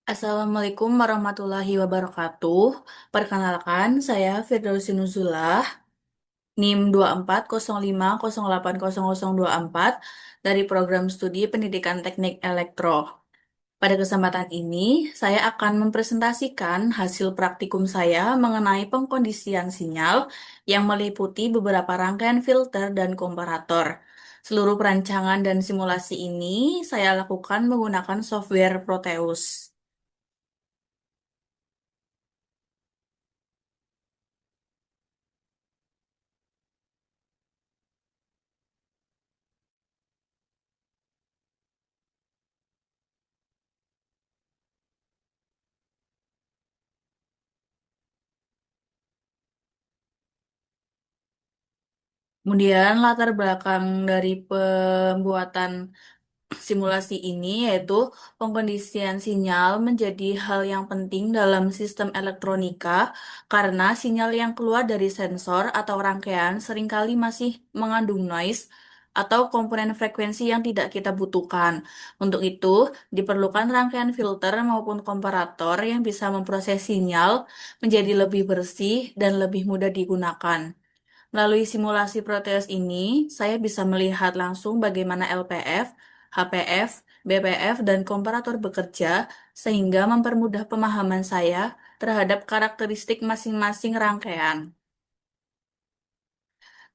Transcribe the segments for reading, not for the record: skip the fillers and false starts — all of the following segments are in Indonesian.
Assalamualaikum warahmatullahi wabarakatuh. Perkenalkan, saya Firdausi Nuzulah, NIM 2405080024 dari Program Studi Pendidikan Teknik Elektro. Pada kesempatan ini, saya akan mempresentasikan hasil praktikum saya mengenai pengkondisian sinyal yang meliputi beberapa rangkaian filter dan komparator. Seluruh perancangan dan simulasi ini saya lakukan menggunakan software Proteus. Kemudian latar belakang dari pembuatan simulasi ini yaitu pengkondisian sinyal menjadi hal yang penting dalam sistem elektronika karena sinyal yang keluar dari sensor atau rangkaian seringkali masih mengandung noise atau komponen frekuensi yang tidak kita butuhkan. Untuk itu, diperlukan rangkaian filter maupun komparator yang bisa memproses sinyal menjadi lebih bersih dan lebih mudah digunakan. Melalui simulasi proteus ini, saya bisa melihat langsung bagaimana LPF, HPF, BPF, dan komparator bekerja, sehingga mempermudah pemahaman saya terhadap karakteristik masing-masing rangkaian.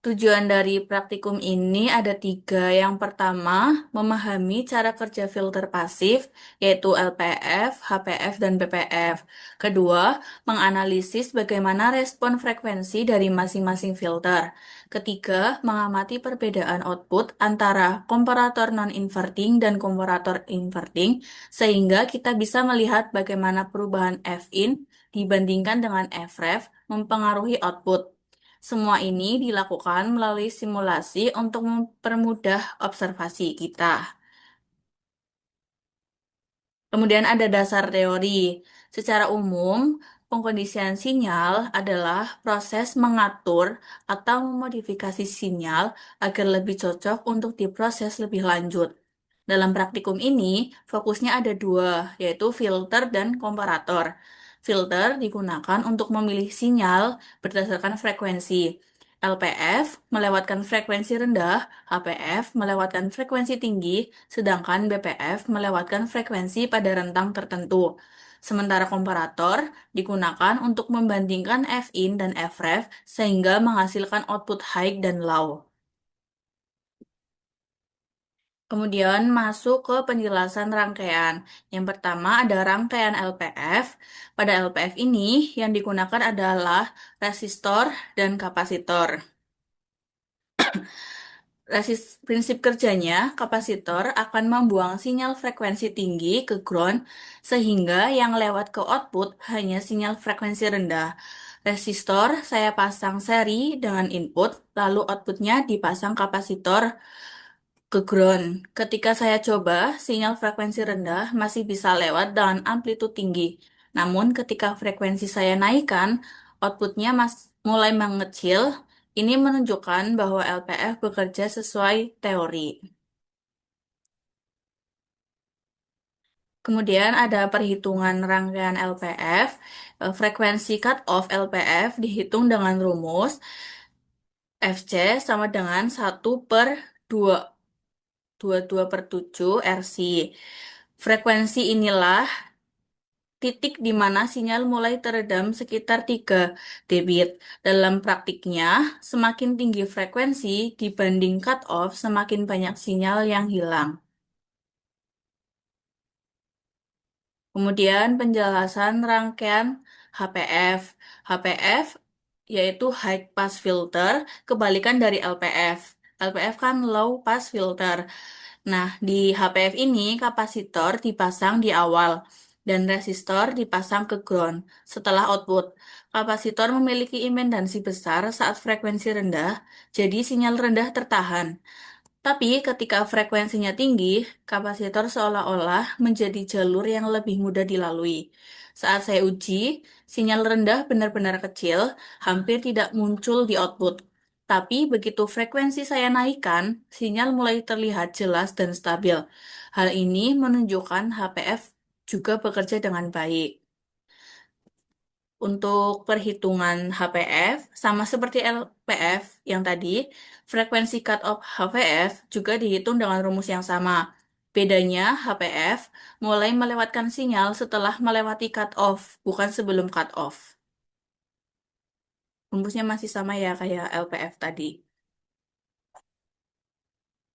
Tujuan dari praktikum ini ada tiga. Yang pertama, memahami cara kerja filter pasif, yaitu LPF, HPF, dan BPF. Kedua, menganalisis bagaimana respon frekuensi dari masing-masing filter. Ketiga, mengamati perbedaan output antara komparator non-inverting dan komparator inverting, sehingga kita bisa melihat bagaimana perubahan Fin dibandingkan dengan Fref mempengaruhi output. Semua ini dilakukan melalui simulasi untuk mempermudah observasi kita. Kemudian ada dasar teori. Secara umum, pengkondisian sinyal adalah proses mengatur atau memodifikasi sinyal agar lebih cocok untuk diproses lebih lanjut. Dalam praktikum ini, fokusnya ada dua, yaitu filter dan komparator. Filter digunakan untuk memilih sinyal berdasarkan frekuensi. LPF melewatkan frekuensi rendah, HPF melewatkan frekuensi tinggi, sedangkan BPF melewatkan frekuensi pada rentang tertentu. Sementara komparator digunakan untuk membandingkan Fin dan Fref sehingga menghasilkan output high dan low. Kemudian masuk ke penjelasan rangkaian. Yang pertama ada rangkaian LPF. Pada LPF ini yang digunakan adalah resistor dan kapasitor. Prinsip kerjanya, kapasitor akan membuang sinyal frekuensi tinggi ke ground sehingga yang lewat ke output hanya sinyal frekuensi rendah. Resistor saya pasang seri dengan input, lalu outputnya dipasang kapasitor ke ground. Ketika saya coba, sinyal frekuensi rendah masih bisa lewat dengan amplitude tinggi. Namun ketika frekuensi saya naikkan, outputnya mulai mengecil. Ini menunjukkan bahwa LPF bekerja sesuai teori. Kemudian ada perhitungan rangkaian LPF. Frekuensi cut-off LPF dihitung dengan rumus Fc sama dengan 1/22/7 RC. Frekuensi inilah titik di mana sinyal mulai teredam sekitar 3 debit. Dalam praktiknya, semakin tinggi frekuensi dibanding cut-off, semakin banyak sinyal yang hilang. Kemudian penjelasan rangkaian HPF. HPF yaitu High Pass Filter, kebalikan dari LPF. LPF kan Low Pass Filter. Nah, di HPF ini kapasitor dipasang di awal dan resistor dipasang ke ground setelah output. Kapasitor memiliki impedansi besar saat frekuensi rendah, jadi sinyal rendah tertahan. Tapi ketika frekuensinya tinggi, kapasitor seolah-olah menjadi jalur yang lebih mudah dilalui. Saat saya uji, sinyal rendah benar-benar kecil, hampir tidak muncul di output. Tapi begitu frekuensi saya naikkan, sinyal mulai terlihat jelas dan stabil. Hal ini menunjukkan HPF juga bekerja dengan baik. Untuk perhitungan HPF, sama seperti LPF yang tadi, frekuensi cut-off HPF juga dihitung dengan rumus yang sama. Bedanya, HPF mulai melewatkan sinyal setelah melewati cut-off, bukan sebelum cut-off. Rumusnya masih sama ya kayak LPF tadi.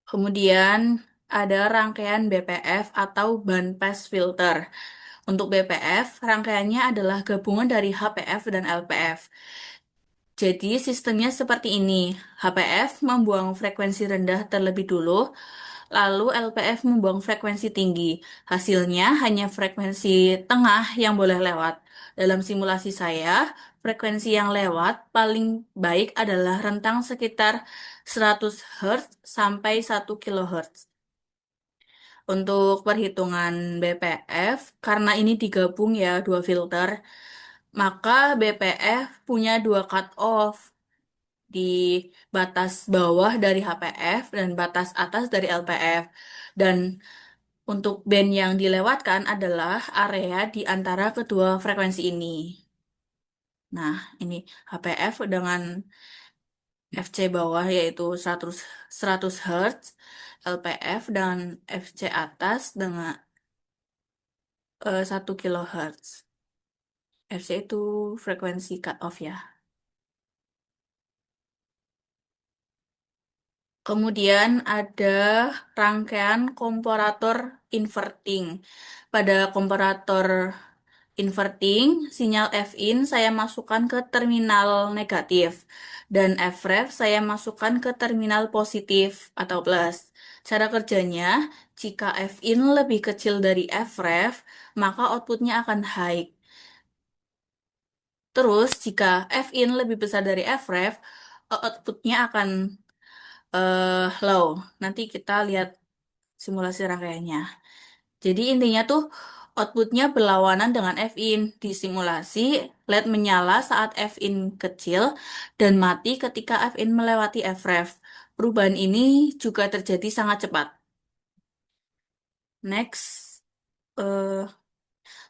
Kemudian ada rangkaian BPF atau band pass filter. Untuk BPF, rangkaiannya adalah gabungan dari HPF dan LPF. Jadi sistemnya seperti ini. HPF membuang frekuensi rendah terlebih dulu, lalu LPF membuang frekuensi tinggi. Hasilnya hanya frekuensi tengah yang boleh lewat. Dalam simulasi saya, frekuensi yang lewat paling baik adalah rentang sekitar 100 Hz sampai 1 kHz. Untuk perhitungan BPF, karena ini digabung ya dua filter, maka BPF punya dua cut-off di batas bawah dari HPF dan batas atas dari LPF. Dan untuk band yang dilewatkan adalah area di antara kedua frekuensi ini. Nah, ini HPF dengan FC bawah yaitu 100 Hz, LPF dan FC atas dengan 1 kHz. FC itu frekuensi cut-off ya. Kemudian ada rangkaian komparator inverting. Pada komparator inverting, sinyal F-in saya masukkan ke terminal negatif dan F-ref saya masukkan ke terminal positif atau plus. Cara kerjanya, jika F-in lebih kecil dari F-ref, maka outputnya akan high. Terus, jika F-in lebih besar dari F-ref, outputnya akan low. Nanti kita lihat simulasi rangkaiannya. Jadi intinya tuh outputnya berlawanan dengan Fin. Di simulasi, LED menyala saat Fin kecil dan mati ketika Fin melewati Fref. Perubahan ini juga terjadi sangat cepat. Next, eh,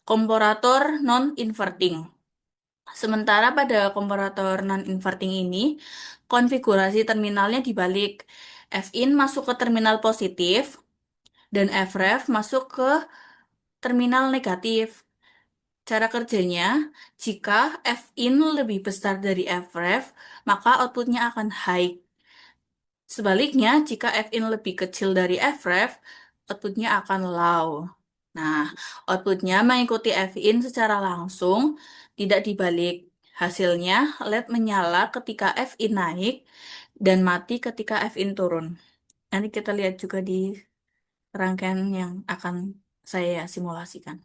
komparator non-inverting. Sementara pada komparator non-inverting ini, konfigurasi terminalnya dibalik. Fin masuk ke terminal positif dan Fref masuk ke terminal negatif. Cara kerjanya, jika Fin lebih besar dari Fref, maka outputnya akan high. Sebaliknya, jika Fin lebih kecil dari Fref, outputnya akan low. Nah, outputnya mengikuti Fin secara langsung, tidak dibalik. Hasilnya, LED menyala ketika Fin naik dan mati ketika Fin turun. Nanti kita lihat juga di rangkaian yang akan saya simulasikan.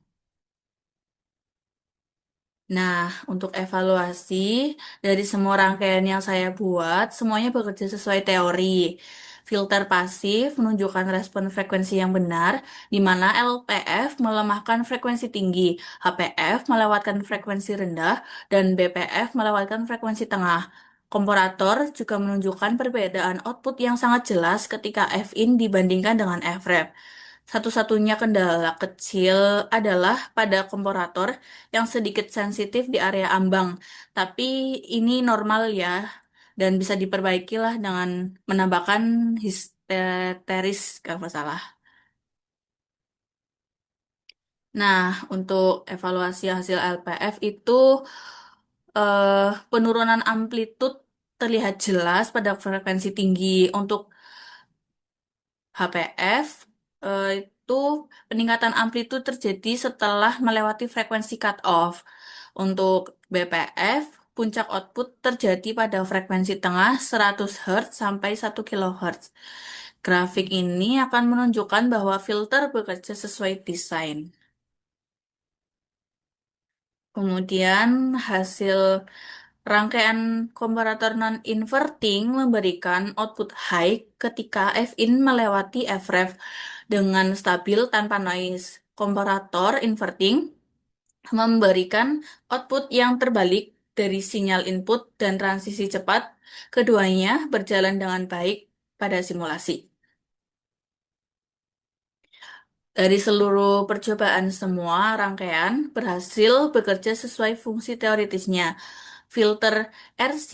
Nah, untuk evaluasi dari semua rangkaian yang saya buat, semuanya bekerja sesuai teori. Filter pasif menunjukkan respon frekuensi yang benar, di mana LPF melemahkan frekuensi tinggi, HPF melewatkan frekuensi rendah, dan BPF melewatkan frekuensi tengah. Komparator juga menunjukkan perbedaan output yang sangat jelas ketika F-in dibandingkan dengan F-ref. Satu-satunya kendala kecil adalah pada komparator yang sedikit sensitif di area ambang. Tapi ini normal ya, dan bisa diperbaiki lah dengan menambahkan histeris kalau nggak salah. Nah, untuk evaluasi hasil LPF itu penurunan amplitude terlihat jelas pada frekuensi tinggi. Untuk HPF itu peningkatan amplitude terjadi setelah melewati frekuensi cut-off. Untuk BPF, puncak output terjadi pada frekuensi tengah 100 Hz sampai 1 kHz. Grafik ini akan menunjukkan bahwa filter bekerja sesuai desain. Kemudian hasil rangkaian komparator non-inverting memberikan output high ketika Fin melewati Fref dengan stabil tanpa noise. Komparator inverting memberikan output yang terbalik dari sinyal input dan transisi cepat. Keduanya berjalan dengan baik pada simulasi. Dari seluruh percobaan semua rangkaian berhasil bekerja sesuai fungsi teoritisnya. Filter RC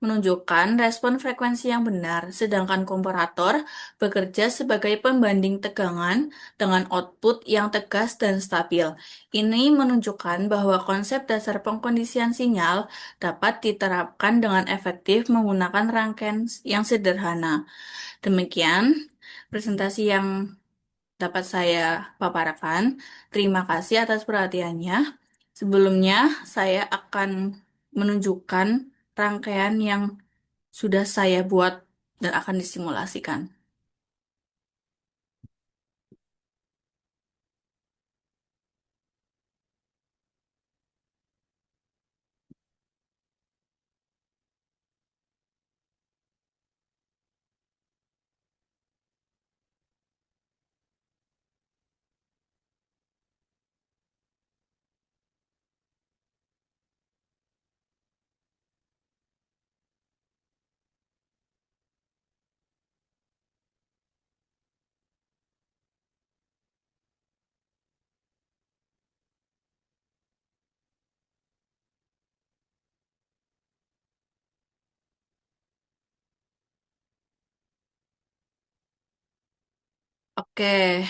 menunjukkan respon frekuensi yang benar, sedangkan komparator bekerja sebagai pembanding tegangan dengan output yang tegas dan stabil. Ini menunjukkan bahwa konsep dasar pengkondisian sinyal dapat diterapkan dengan efektif menggunakan rangkaian yang sederhana. Demikian presentasi yang dapat saya paparkan. Terima kasih atas perhatiannya. Sebelumnya, saya akan menunjukkan rangkaian yang sudah saya buat dan akan disimulasikan. Oke,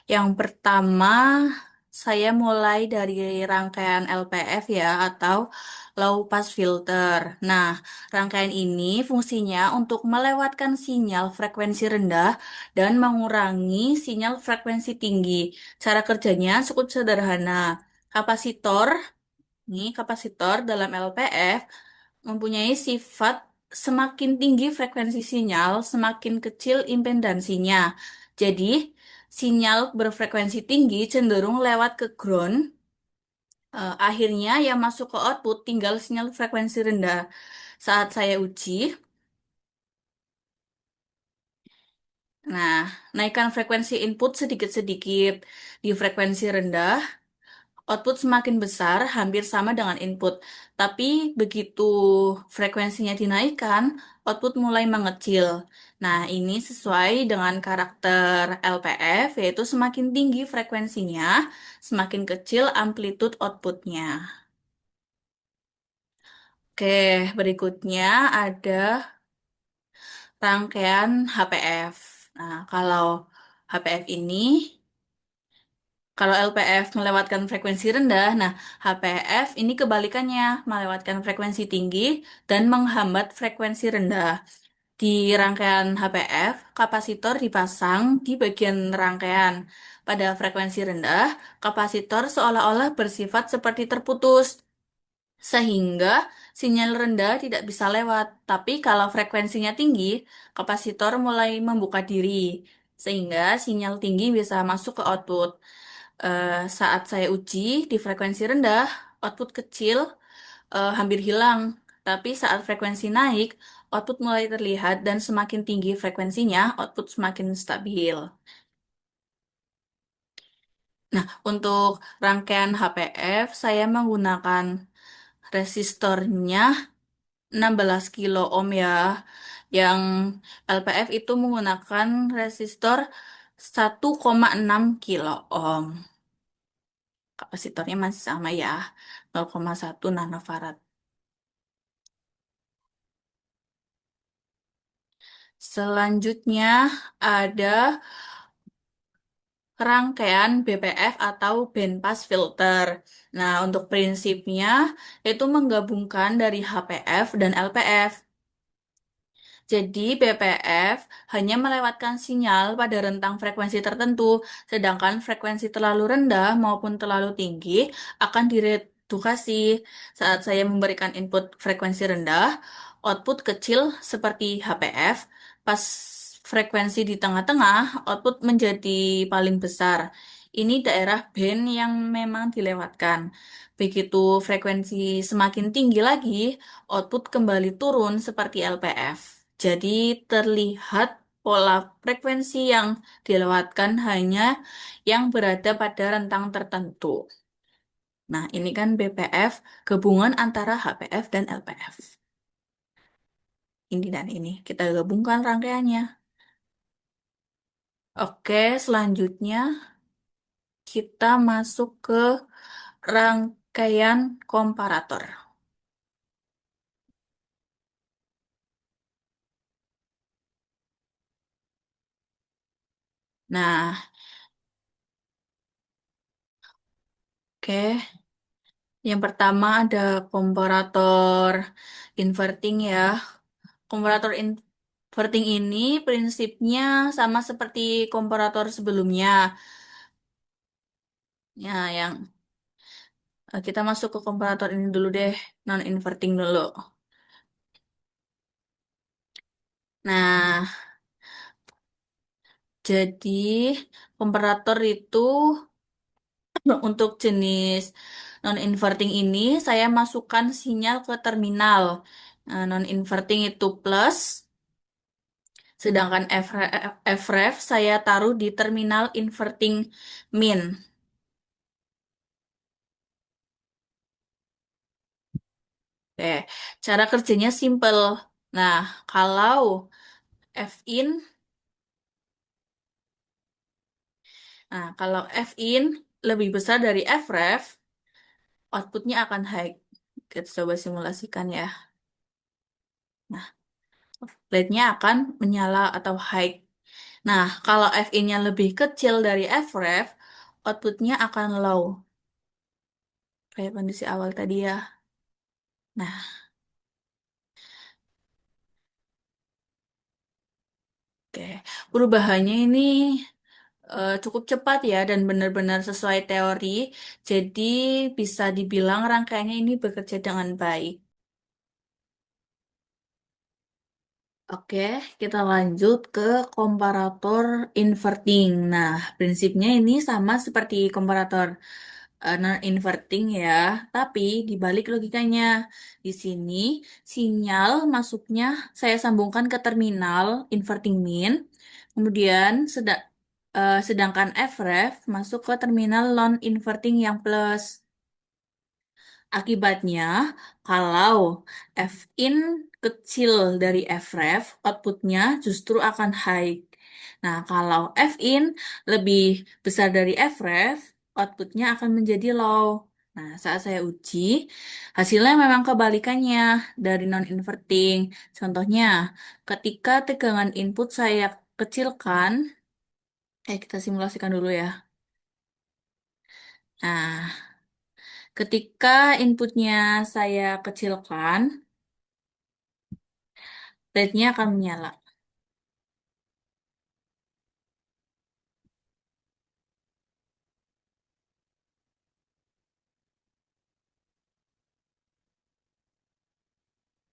yang pertama saya mulai dari rangkaian LPF ya atau low pass filter. Nah, rangkaian ini fungsinya untuk melewatkan sinyal frekuensi rendah dan mengurangi sinyal frekuensi tinggi. Cara kerjanya cukup sederhana. Kapasitor, nih kapasitor dalam LPF mempunyai sifat semakin tinggi frekuensi sinyal, semakin kecil impedansinya. Jadi, sinyal berfrekuensi tinggi cenderung lewat ke ground. Akhirnya yang masuk ke output tinggal sinyal frekuensi rendah. Saat saya uji, nah, naikkan frekuensi input sedikit-sedikit. Di frekuensi rendah, output semakin besar, hampir sama dengan input. Tapi begitu frekuensinya dinaikkan, output mulai mengecil. Nah, ini sesuai dengan karakter LPF, yaitu semakin tinggi frekuensinya, semakin kecil amplitude outputnya. Oke, berikutnya ada rangkaian HPF. Nah, kalau HPF ini kalau LPF melewatkan frekuensi rendah, nah HPF ini kebalikannya, melewatkan frekuensi tinggi dan menghambat frekuensi rendah. Di rangkaian HPF, kapasitor dipasang di bagian rangkaian. Pada frekuensi rendah, kapasitor seolah-olah bersifat seperti terputus, sehingga sinyal rendah tidak bisa lewat. Tapi kalau frekuensinya tinggi, kapasitor mulai membuka diri, sehingga sinyal tinggi bisa masuk ke output. Saat saya uji di frekuensi rendah, output kecil hampir hilang. Tapi saat frekuensi naik, output mulai terlihat dan semakin tinggi frekuensinya, output semakin stabil. Nah, untuk rangkaian HPF, saya menggunakan resistornya 16 kilo ohm ya. Yang LPF itu menggunakan resistor 1,6 kilo ohm. Kapasitornya masih sama ya, 0,1 nanofarad. Selanjutnya ada rangkaian BPF atau band pass filter. Nah, untuk prinsipnya itu menggabungkan dari HPF dan LPF. Jadi BPF hanya melewatkan sinyal pada rentang frekuensi tertentu, sedangkan frekuensi terlalu rendah maupun terlalu tinggi akan diredukasi. Saat saya memberikan input frekuensi rendah, output kecil seperti HPF, pas frekuensi di tengah-tengah, output menjadi paling besar. Ini daerah band yang memang dilewatkan. Begitu frekuensi semakin tinggi lagi, output kembali turun seperti LPF. Jadi terlihat pola frekuensi yang dilewatkan hanya yang berada pada rentang tertentu. Nah, ini kan BPF, gabungan antara HPF dan LPF. Ini dan ini, kita gabungkan rangkaiannya. Oke, selanjutnya kita masuk ke rangkaian komparator. Nah, oke. Yang pertama ada komparator inverting ya. Komparator inverting ini prinsipnya sama seperti komparator sebelumnya. Ya, kita masuk ke komparator ini dulu deh, non-inverting dulu. Nah, jadi komparator itu untuk jenis non-inverting ini saya masukkan sinyal ke terminal. Nah, non-inverting itu plus, sedangkan FREF saya taruh di terminal inverting min. Oke, cara kerjanya simple. Nah, kalau Fin, kalau Fin lebih besar dari FREF, outputnya akan high. Kita coba simulasikan ya. Nah, LED-nya akan menyala atau high. Nah, kalau Fin-nya lebih kecil dari FREF, outputnya akan low. Kayak kondisi awal tadi ya. Nah, oke. Perubahannya ini cukup cepat ya dan benar-benar sesuai teori. Jadi bisa dibilang rangkaiannya ini bekerja dengan baik. Oke, kita lanjut ke komparator inverting. Nah, prinsipnya ini sama seperti komparator non-inverting ya, tapi dibalik logikanya. Di sini sinyal masuknya saya sambungkan ke terminal inverting min, kemudian sedangkan FREF masuk ke terminal non-inverting yang plus. Akibatnya, kalau Fin kecil dari Fref, outputnya justru akan high. Nah, kalau Fin lebih besar dari Fref, outputnya akan menjadi low. Nah, saat saya uji, hasilnya memang kebalikannya dari non-inverting. Contohnya, ketika tegangan input saya kecilkan, kita simulasikan dulu ya. Nah, ketika inputnya saya kecilkan, LED-nya akan menyala.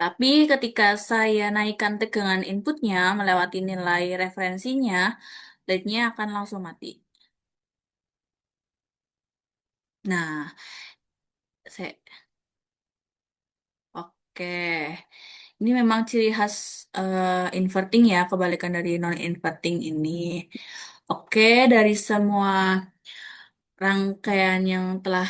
Tapi ketika saya naikkan tegangan inputnya melewati nilai referensinya, LED-nya akan langsung mati. Nah, saya oke. Ini memang ciri khas inverting ya, kebalikan dari non-inverting ini. Oke, dari semua rangkaian yang telah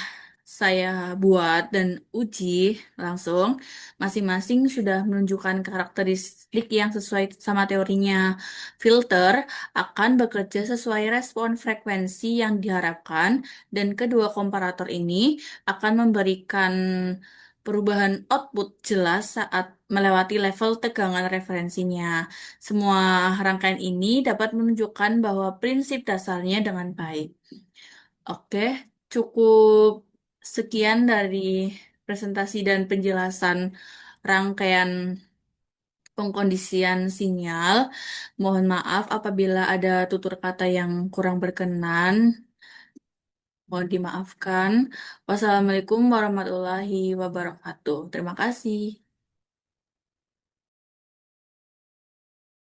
saya buat dan uji langsung, masing-masing sudah menunjukkan karakteristik yang sesuai sama teorinya. Filter akan bekerja sesuai respon frekuensi yang diharapkan, dan kedua komparator ini akan memberikan perubahan output jelas saat melewati level tegangan referensinya. Semua rangkaian ini dapat menunjukkan bahwa prinsip dasarnya dengan baik. Oke, cukup sekian dari presentasi dan penjelasan rangkaian pengkondisian sinyal. Mohon maaf apabila ada tutur kata yang kurang berkenan. Mohon dimaafkan. Wassalamualaikum warahmatullahi wabarakatuh. Terima kasih.